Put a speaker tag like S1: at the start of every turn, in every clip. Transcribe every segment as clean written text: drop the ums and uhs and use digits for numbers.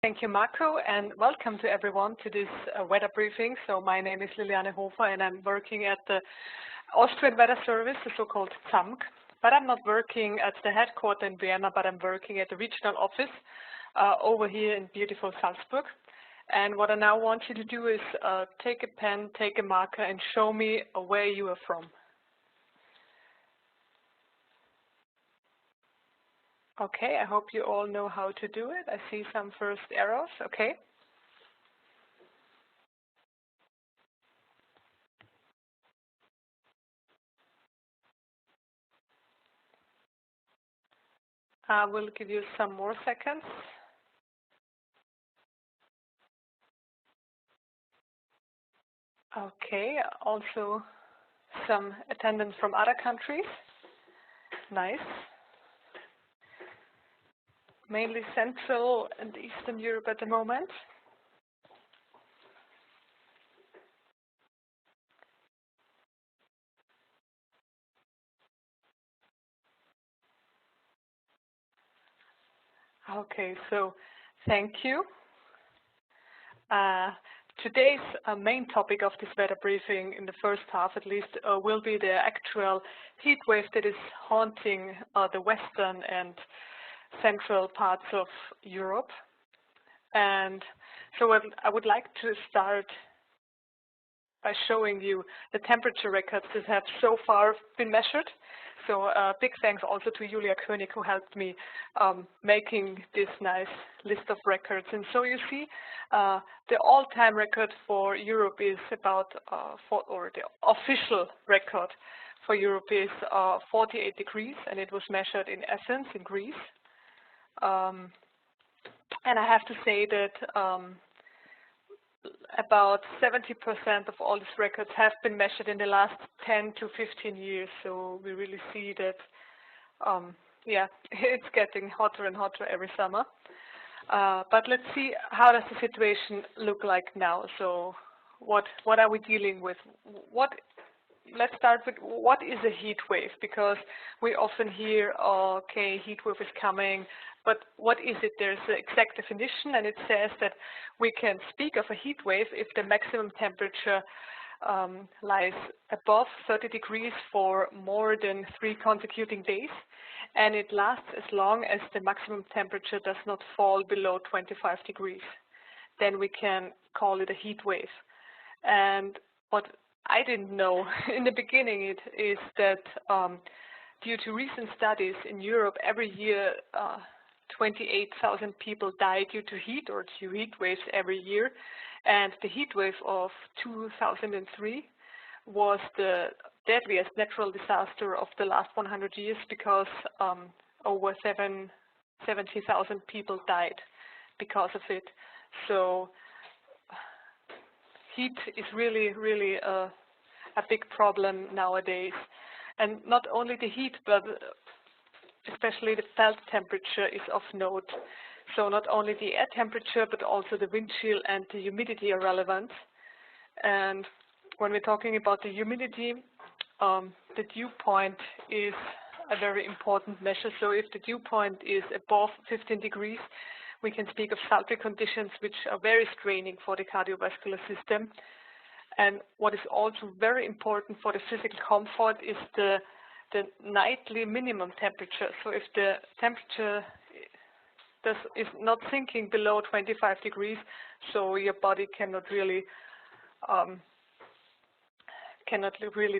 S1: Thank you, Marco, and welcome to everyone to this weather briefing. So my name is Liliane Hofer, and I'm working at the Austrian Weather Service, the so-called ZAMG. But I'm not working at the headquarters in Vienna, but I'm working at the regional office over here in beautiful Salzburg. And what I now want you to do is take a pen, take a marker, and show me where you are from. Okay, I hope you all know how to do it. I see some first arrows. Okay. I will give you some more seconds. Okay, also some attendance from other countries. Nice. Mainly Central and Eastern Europe at the moment. Okay, so thank you. Today's main topic of this weather briefing, in the first half at least, will be the actual heat wave that is haunting the western and central parts of Europe. And so I would like to start by showing you the temperature records that have so far been measured. So big thanks also to Julia König, who helped me making this nice list of records. And so you see the all-time record for Europe is about, or the official record for Europe is 48 degrees, and it was measured in Athens in Greece. And I have to say that about 70% of all these records have been measured in the last 10 to 15 years. So we really see that, yeah, it's getting hotter and hotter every summer. But let's see, how does the situation look like now? So what are we dealing with? Let's start with what is a heat wave, because we often hear, oh, okay, heat wave is coming, but what is it? There's an exact definition, and it says that we can speak of a heat wave if the maximum temperature lies above 30 degrees for more than 3 consecutive days, and it lasts as long as the maximum temperature does not fall below 25 degrees. Then we can call it a heat wave. And what I didn't know in the beginning is that due to recent studies in Europe, every year 28,000 people die due to heat or to heat waves every year. And the heat wave of 2003 was the deadliest natural disaster of the last 100 years, because over 70,000 people died because of it. So heat is really, really a big problem nowadays. And not only the heat, but especially the felt temperature is of note. So not only the air temperature, but also the wind chill and the humidity are relevant. And when we're talking about the humidity, the dew point is a very important measure. So if the dew point is above 15 degrees, we can speak of sultry conditions, which are very straining for the cardiovascular system. And what is also very important for the physical comfort is the nightly minimum temperature. So if the temperature is not sinking below 25 degrees, so your body cannot really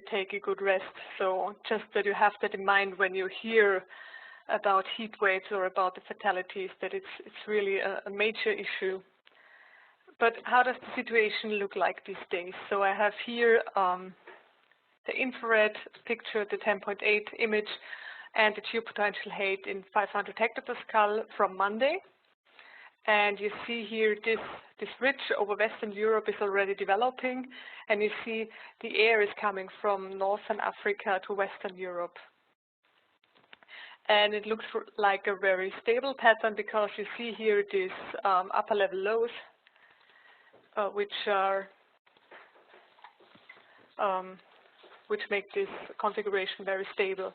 S1: take a good rest. So just that you have that in mind when you hear about heat waves or about the fatalities, that it's really a major issue. But how does the situation look like these days? So I have here the infrared picture, the 10.8 image, and the geopotential height in 500 hectopascal from Monday. And you see here this ridge over Western Europe is already developing, and you see the air is coming from Northern Africa to Western Europe. And it looks like a very stable pattern, because you see here these upper level lows, which make this configuration very stable.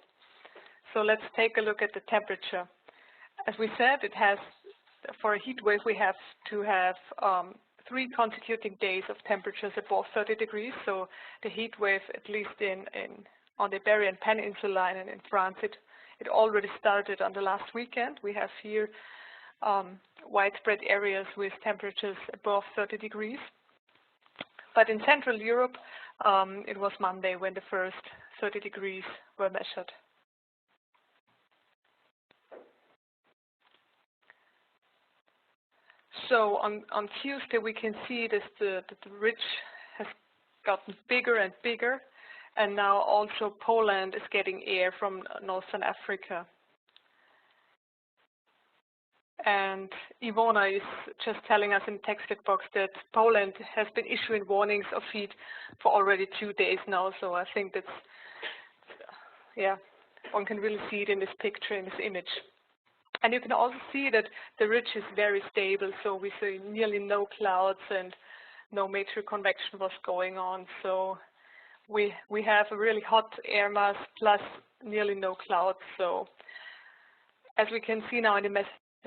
S1: So let's take a look at the temperature. As we said, it has for a heat wave, we have to have 3 consecutive days of temperatures above 30 degrees. So the heat wave, at least on the Iberian Peninsula and in France, it already started on the last weekend. We have here widespread areas with temperatures above 30 degrees. But in Central Europe, it was Monday when the first 30 degrees were measured. So on Tuesday, we can see that the ridge has gotten bigger and bigger, and now also Poland is getting air from Northern Africa. And Ivona is just telling us in the text box that Poland has been issuing warnings of heat for already 2 days now. So I think that's, yeah, one can really see it in this picture, in this image. And you can also see that the ridge is very stable. So we see nearly no clouds and no major convection was going on. So we have a really hot air mass plus nearly no clouds. So as we can see now in the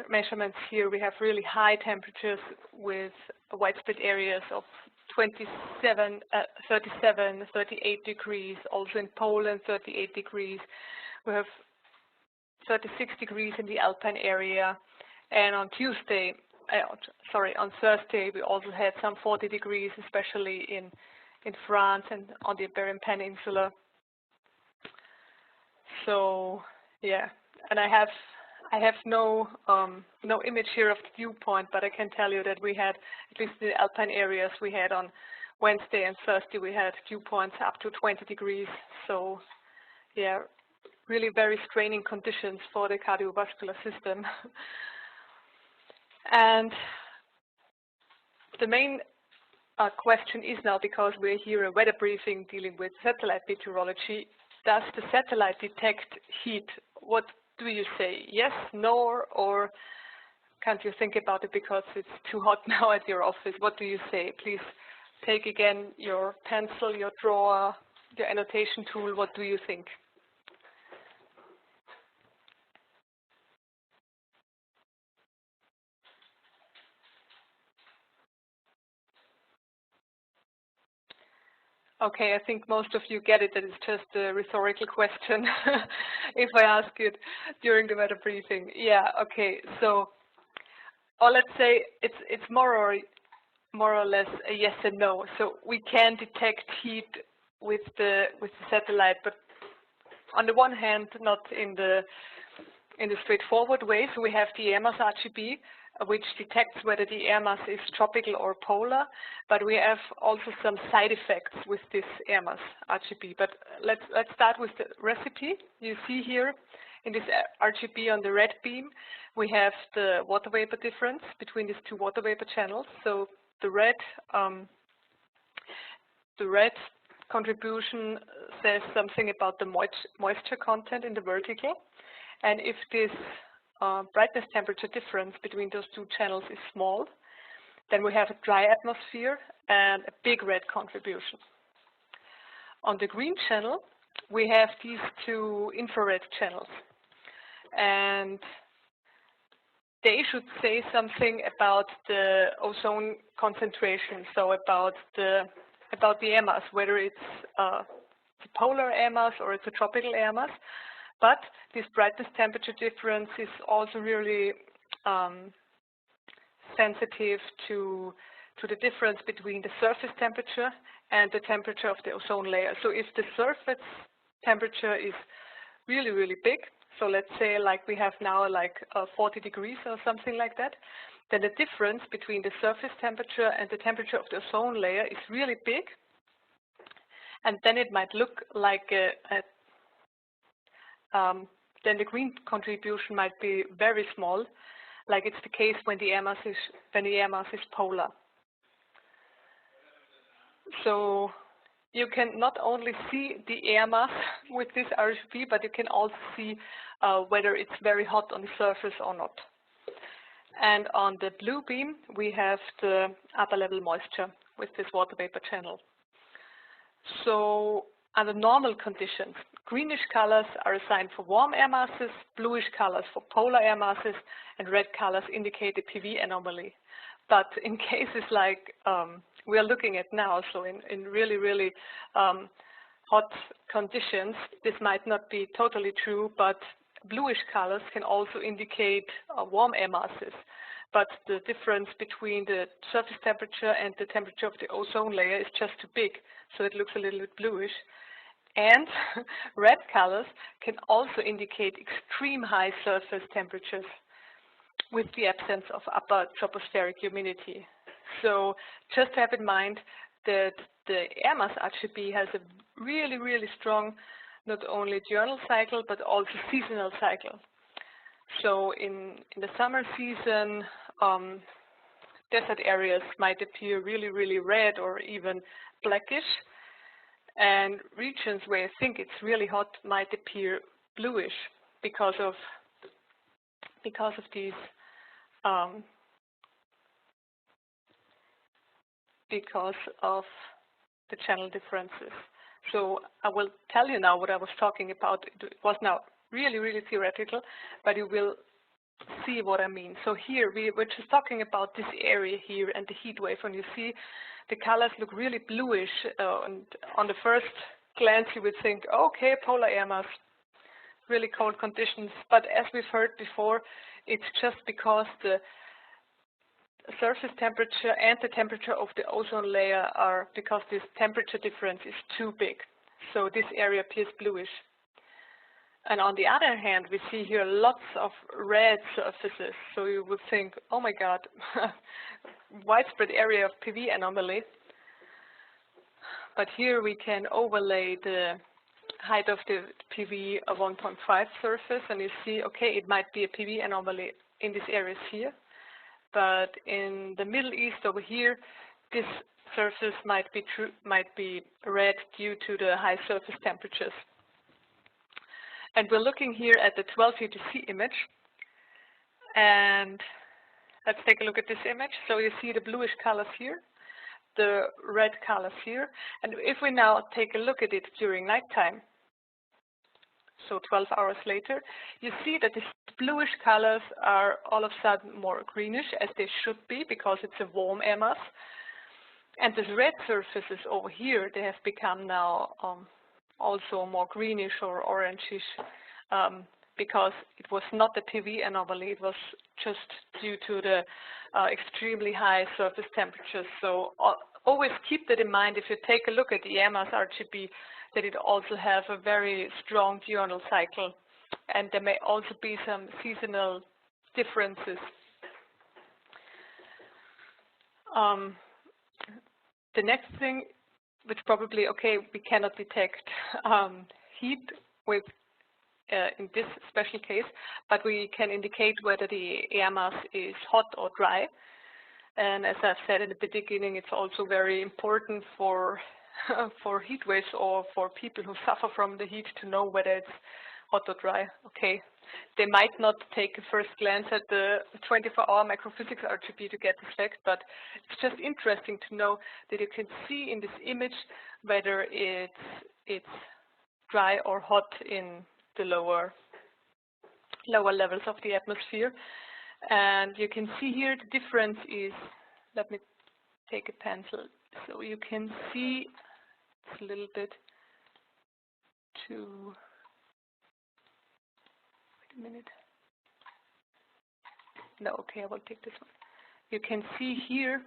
S1: measurements here, we have really high temperatures with widespread areas of 27, 37, 38 degrees. Also in Poland, 38 degrees. We have 36 degrees in the Alpine area. And on Thursday, we also had some 40 degrees, especially in France and on the Iberian Peninsula. So yeah, and I have no image here of the dew point, but I can tell you that we had, at least the Alpine areas, we had on Wednesday and Thursday, we had dew points up to 20 degrees. So yeah, really very straining conditions for the cardiovascular system. And the main question is now, because we're here a weather briefing dealing with satellite meteorology, does the satellite detect heat? What do you say? Yes, no, or can't you think about it because it's too hot now at your office? What do you say? Please take again your pencil, your drawer, your annotation tool. What do you think? Okay, I think most of you get it, that it's just a rhetorical question if I ask it during the weather briefing. Yeah, okay, so, or let's say it's more or less a yes and no. So we can detect heat with the satellite, but on the one hand, not in the straightforward way. So we have the air mass RGB, which detects whether the air mass is tropical or polar, but we have also some side effects with this air mass RGB. But let's start with the recipe. You see here in this RGB on the red beam, we have the water vapor difference between these 2 water vapor channels. So the red contribution says something about the moisture content in the vertical, and if this brightness temperature difference between those 2 channels is small, then we have a dry atmosphere and a big red contribution. On the green channel, we have these 2 infrared channels, and they should say something about the ozone concentration, so about the air mass, whether it's a polar air mass or it's a tropical air mass. But this brightness temperature difference is also really sensitive to the difference between the surface temperature and the temperature of the ozone layer. So if the surface temperature is really, really big, so let's say like we have now like 40 degrees or something like that, then the difference between the surface temperature and the temperature of the ozone layer is really big. And then it might look like then the green contribution might be very small, like it's the case when the air mass is polar. So you can not only see the air mass with this RGB, but you can also see whether it's very hot on the surface or not. And on the blue beam, we have the upper level moisture with this water vapor channel. So under normal conditions, greenish colors are assigned for warm air masses, bluish colors for polar air masses, and red colors indicate a PV anomaly. But in cases like we are looking at now, so in really, really hot conditions, this might not be totally true, but bluish colors can also indicate warm air masses. But the difference between the surface temperature and the temperature of the ozone layer is just too big, so it looks a little bit bluish. And red colors can also indicate extreme high surface temperatures with the absence of upper tropospheric humidity. So just have in mind that the air mass RGB has a really, really strong not only diurnal cycle but also seasonal cycle. So in the summer season, desert areas might appear really, really red or even blackish, and regions where you think it's really hot might appear bluish because of these because of the channel differences. So I will tell you now what I was talking about. It was now really, really theoretical, but you will see what I mean. So here we're just talking about this area here and the heat wave, and you see the colors look really bluish, and on the first glance you would think, okay, polar air mass, really cold conditions, but as we've heard before, it's just because the surface temperature and the temperature of the ozone layer are, because this temperature difference is too big. So this area appears bluish. And on the other hand, we see here lots of red surfaces. So you would think, oh my God, widespread area of PV anomaly. But here we can overlay the height of the PV of 1.5 surface, and you see, okay, it might be a PV anomaly in these areas here. But in the Middle East over here, this surface might be red due to the high surface temperatures. And we're looking here at the 12 UTC image, and let's take a look at this image. So you see the bluish colors here, the red colors here, and if we now take a look at it during nighttime, so 12 hours later, you see that these bluish colors are all of a sudden more greenish, as they should be, because it's a warm air mass. And these red surfaces over here, they have become now also more greenish or orangish, because it was not the PV anomaly, it was just due to the extremely high surface temperatures. So always keep that in mind if you take a look at the air mass RGB, that it also has a very strong diurnal cycle, and there may also be some seasonal differences. The next thing, which probably, okay, we cannot detect heat with in this special case, but we can indicate whether the air mass is hot or dry. And as I've said in the beginning, it's also very important for for heat waves or for people who suffer from the heat to know whether it's hot or dry. Okay, they might not take a first glance at the 24-hour microphysics RGB to get this fact, but it's just interesting to know that you can see in this image whether it's dry or hot in the lower levels of the atmosphere. And you can see here the difference is, let me take a pencil, so you can see it's a little bit too, wait a minute, no, okay, I will take this one. You can see here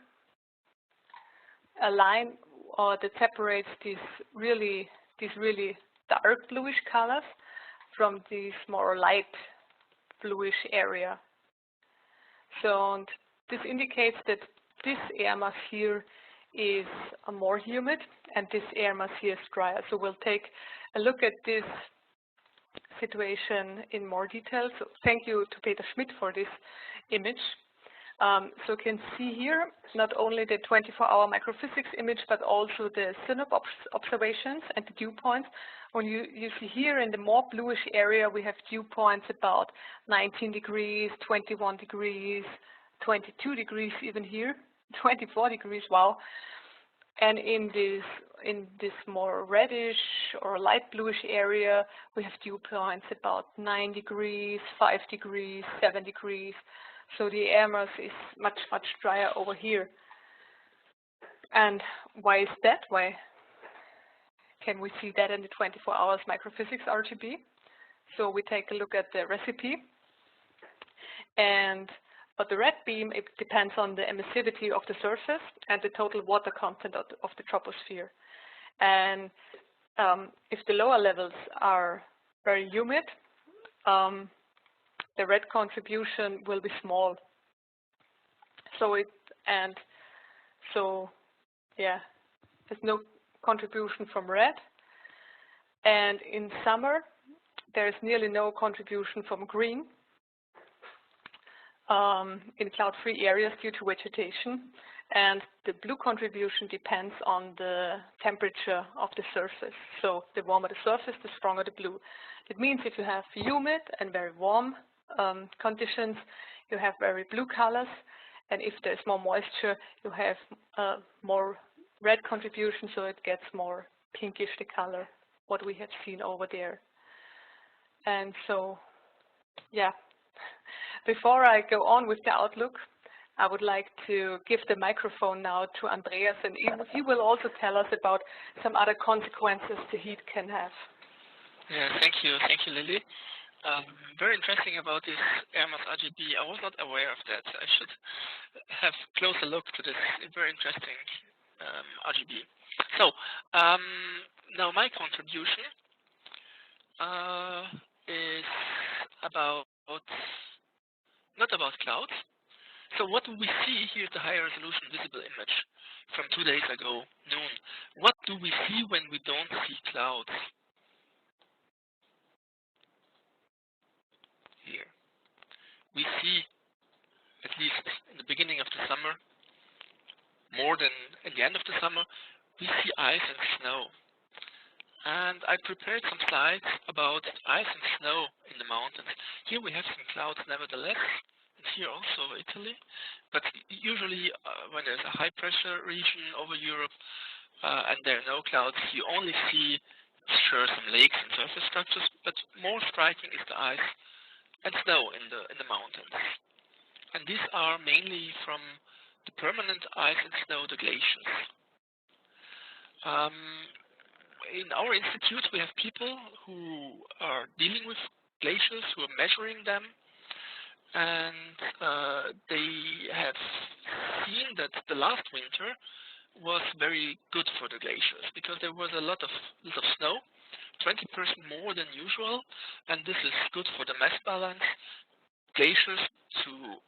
S1: a line that separates these really dark bluish colors from this more light bluish area. So and this indicates that this air mass here is more humid and this air mass here is drier. So we'll take a look at this situation in more detail. So thank you to Peter Schmidt for this image. So you can see here not only the 24-hour microphysics image, but also the synop observations and the dew points. When you see here in the more bluish area, we have dew points about 19 degrees, 21 degrees, 22 degrees even here, 24 degrees, wow. And in this more reddish or light bluish area, we have dew points about 9 degrees, 5 degrees, 7 degrees. So the air mass is much, much drier over here. And why is that? Why can we see that in the 24 hours microphysics RGB? So we take a look at the recipe. But the red beam, it depends on the emissivity of the surface and the total water content of the troposphere. And if the lower levels are very humid, the red contribution will be small. There's no contribution from red. And in summer, there's nearly no contribution from green in cloud-free areas due to vegetation. And the blue contribution depends on the temperature of the surface. So the warmer the surface, the stronger the blue. It means if you have humid and very warm conditions, you have very blue colors. And if there's more moisture, you have more red contribution, so it gets more pinkish, the color, what we have seen over there. And so, yeah. Before I go on with the outlook, I would like to give the microphone now to Andreas, and he will also tell us about some other consequences the heat can have.
S2: Yeah, thank you, Lily. Very interesting about this air mass RGB. I was not aware of that. I should have a closer look to this very interesting RGB. So now my contribution is not about clouds. So what do we see here is the high resolution visible image from 2 days ago, noon. What do we see when we don't see clouds? Here. We see, at least in the beginning of the summer, more than at the end of the summer, we see ice and snow. And I prepared some slides about ice and snow in the mountains. Here we have some clouds nevertheless, and here also Italy. But usually when there's a high pressure region over Europe and there are no clouds, you only see, sure, some lakes and surface structures, but more striking is the ice and snow in the mountains. And these are mainly from the permanent ice and snow, the glaciers. In our institute, we have people who are dealing with glaciers, who are measuring them, and they have seen that the last winter was very good for the glaciers because there was a lot of snow, 20% more than usual, and this is good for the mass balance. Glaciers, to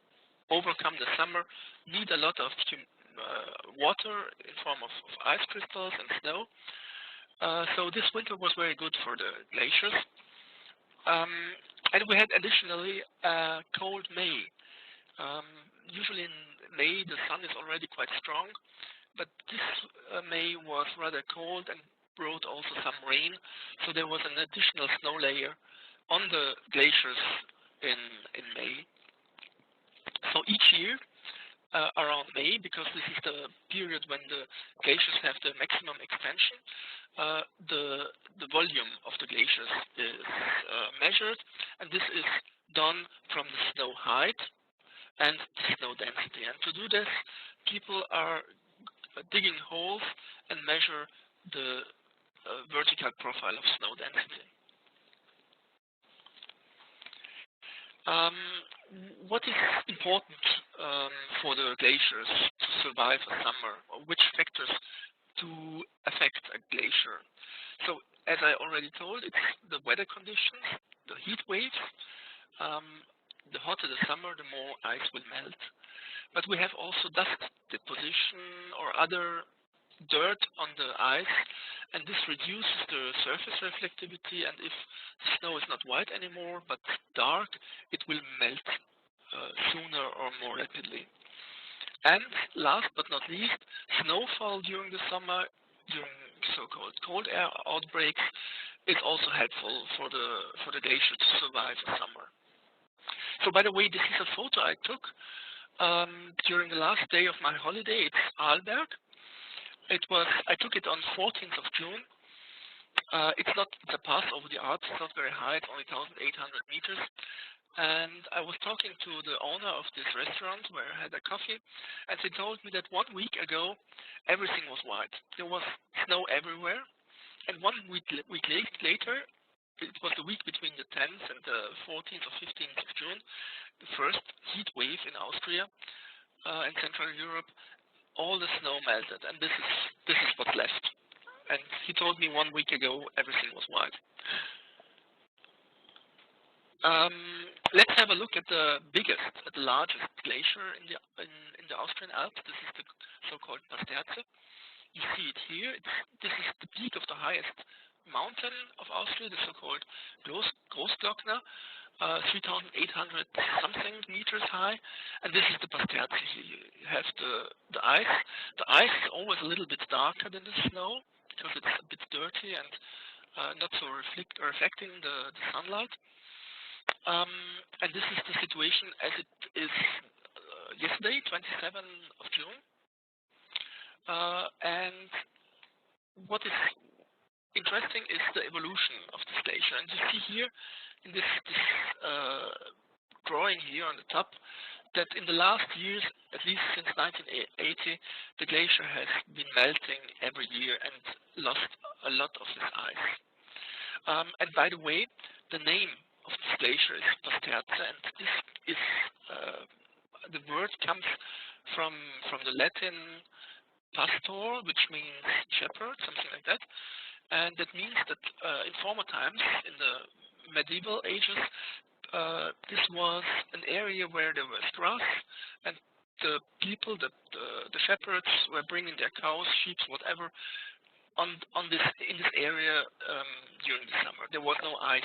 S2: overcome the summer, need a lot of water in form of ice crystals and snow. So this winter was very good for the glaciers. And we had additionally a cold May. Usually in May the sun is already quite strong, but this May was rather cold and brought also some rain. So there was an additional snow layer on the glaciers in May. So each year, around May, because this is the period when the glaciers have the maximum expansion, the volume of the glaciers is measured, and this is done from the snow height and the snow density. And to do this, people are digging holes and measure the vertical profile of snow density. What is important for the glaciers to survive a summer? Which factors to affect a glacier? So, as I already told, it's the weather conditions, the heat waves. The hotter the summer, the more ice will melt. But we have also dust deposition or other dirt on the ice, and this reduces the surface reflectivity, and if the snow is not white anymore but dark, it will melt sooner or more rapidly. And last but not least, snowfall during the summer, during so-called cold air outbreaks, is also helpful for the glacier to survive the summer. So by the way, this is a photo I took during the last day of my holiday. It's Arlberg. I took it on 14th of June. It's a pass over the Alps. It's not very high. It's only 1,800 meters. And I was talking to the owner of this restaurant where I had a coffee, and he told me that 1 week ago everything was white. There was snow everywhere, and 1 week later, it was the week between the 10th and the 14th or 15th of June, the first heat wave in Austria and Central Europe. All the snow melted, and this is what's left. And he told me 1 week ago everything was white. Let's have a look at the largest glacier in the Austrian Alps. This is the so-called Pasterze. You see it here. This is the peak of the highest mountain of Austria, the so-called Großglockner, 3,800 something meters high, and this is the Pasterze. You have the ice. The ice is always a little bit darker than the snow because it's a bit dirty and not so reflecting the sunlight. And this is the situation as it is yesterday, 27th of June. And what is interesting is the evolution of this glacier. And you see here in this drawing here on the top that in the last years, at least since 1980, the glacier has been melting every year and lost a lot of this ice. And by the way, the name of this glacier is Pasterze, and this is the word comes from the Latin pastor, which means shepherd, something like that. And that means that in former times, in the medieval ages, this was an area where there was grass, and the people, the shepherds, were bringing their cows, sheep, whatever, in this area during the summer. There was no ice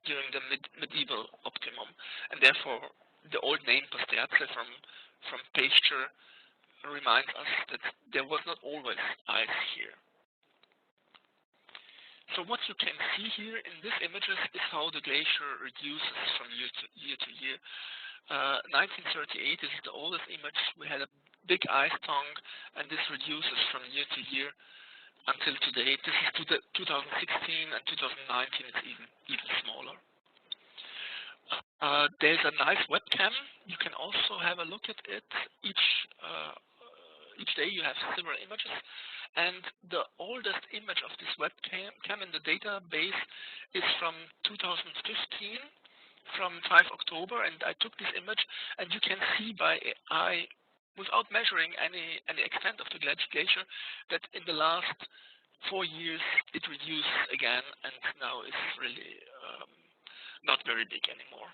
S2: during the medieval optimum, and therefore the old name Pasterze from pasture reminds us that there was not always ice here. So what you can see here in these images is how the glacier reduces from year to year. 1938 is the oldest image. We had a big ice tongue, and this reduces from year to year until today. This is 2016, and 2019 it's even smaller. There's a nice webcam. You can also have a look at it. Each day you have several images, and the oldest image of this webcam in the database is from 2015, from 5 October, and I took this image, and you can see by eye, without measuring any extent of the glacier, that in the last 4 years it reduced again, and now it's really not very big anymore.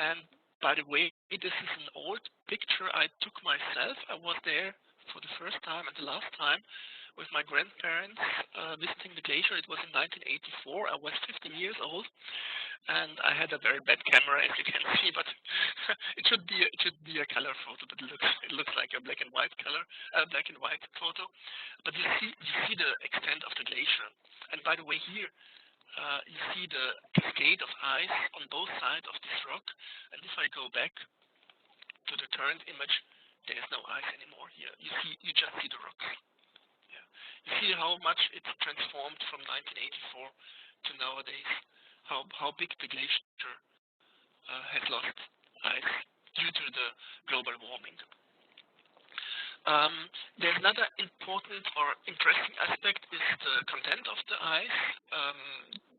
S2: And by the way, this is an old picture I took myself. I was there for the first time and the last time with my grandparents visiting the glacier. It was in 1984. I was 15 years old, and I had a very bad camera, as you can see. But it should be a color photo, but it looks like a black and white photo. But you see the extent of the glacier. And by the way, here. You see the cascade of ice on both sides of this rock, and if I go back to the current image, there is no ice anymore here. You just see the rocks. Yeah. You see how much it's transformed from 1984 to nowadays. How big the glacier has lost ice due to the global warming. There's another important or interesting aspect is the content of the ice.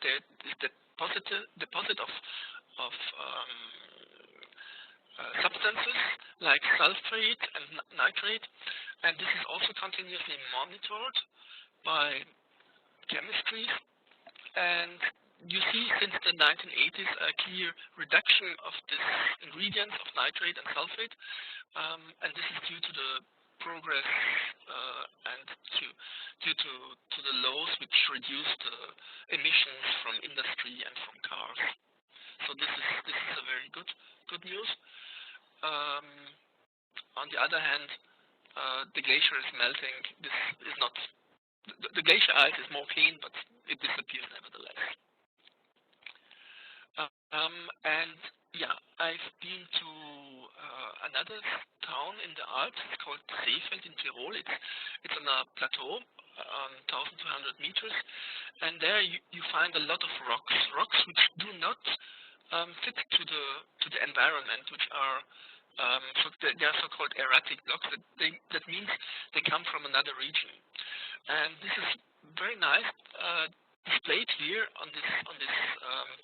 S2: There is the deposit of substances like sulfate and nitrate, and this is also continuously monitored by chemistry. And you see since the 1980s a clear reduction of these ingredients of nitrate and sulfate, and this is due to the progress and due to the laws which reduce the emissions from industry and from cars. So this is a very good news. On the other hand, the glacier is melting. This is not the glacier ice is more clean, but it disappears nevertheless. And yeah, I've been to another town in the Alps. It's called Seefeld in Tyrol. It's on a plateau, 1,200 meters, and there you find a lot of rocks which do not fit to the environment, which are they are so-called erratic blocks. That means they come from another region, and this is very nice displayed here on this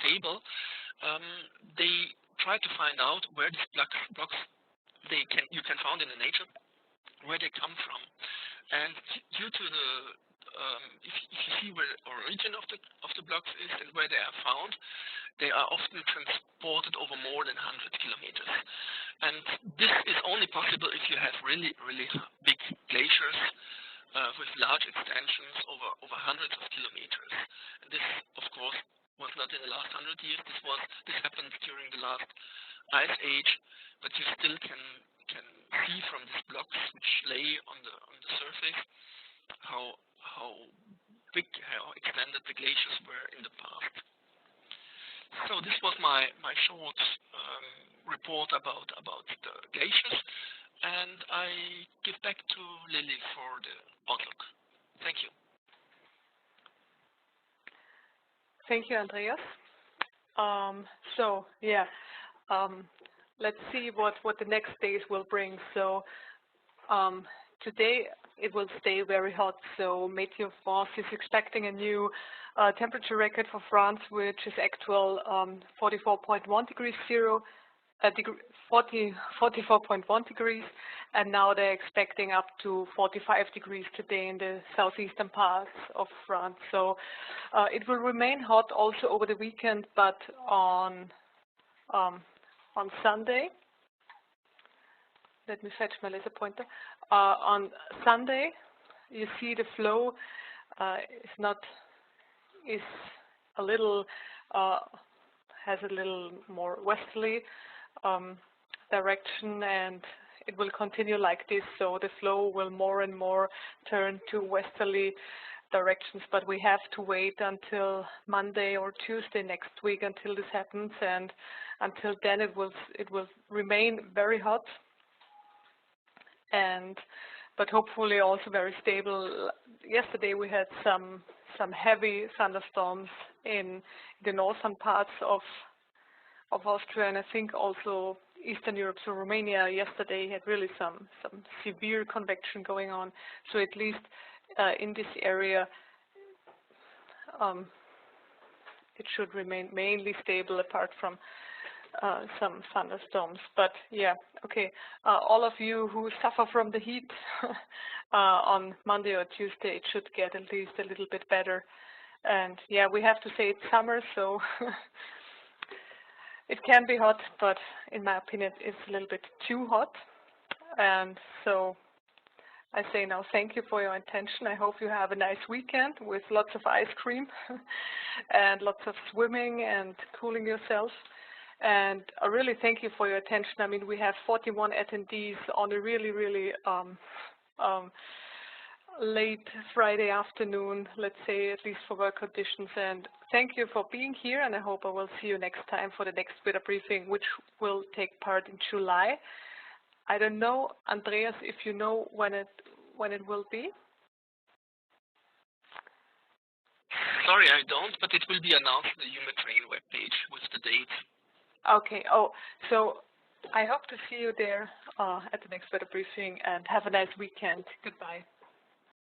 S2: table. They try to find out where these blocks you can find in the nature, where they come from, and due to the if you see where the origin of the blocks is and where they are found, they are often transported over more than 100 kilometers. And this is only possible if you have really big glaciers with large extensions over hundreds of kilometers. And this, of course, was not in the last 100 years. This happened during the last ice age, but you still can see from these blocks which lay on the surface how extended the glaciers were in the past. So this was my short report about the glaciers, and I give back to Lily for the outlook. Thank you.
S1: Thank you, Andreas. Let's see what the next days will bring. So today it will stay very hot. So Météo France is expecting a new temperature record for France, which is actual 44.1 degrees 44.1 degrees, and now they're expecting up to 45 degrees today in the southeastern parts of France. So it will remain hot also over the weekend, but on Sunday, let me fetch my laser pointer. On Sunday, you see the flow is a little has a little more westerly direction, and it will continue like this. So the flow will more and more turn to westerly directions, but we have to wait until Monday or Tuesday next week until this happens, and until then it will remain very hot, but hopefully also very stable. Yesterday we had some heavy thunderstorms in the northern parts of Austria, and I think also Eastern Europe. So Romania yesterday had really some severe convection going on. So at least in this area it should remain mainly stable apart from some thunderstorms. But yeah, okay, all of you who suffer from the heat on Monday or Tuesday, it should get at least a little bit better. And yeah, we have to say it's summer, so it can be hot, but in my opinion it's a little bit too hot. And so I say now thank you for your attention. I hope you have a nice weekend with lots of ice cream and lots of swimming and cooling yourself. And I really thank you for your attention. I mean, we have 41 attendees on a really late Friday afternoon, let's say, at least for work conditions. And thank you for being here, and I hope I will see you next time for the next weather briefing, which will take part in July. I don't know, Andreas, if you know when it will be.
S2: Sorry, I don't, but it will be announced on the EUMeTrain webpage with the date.
S1: Okay. Oh, so I hope to see you there at the next weather briefing, and have a nice weekend. Goodbye.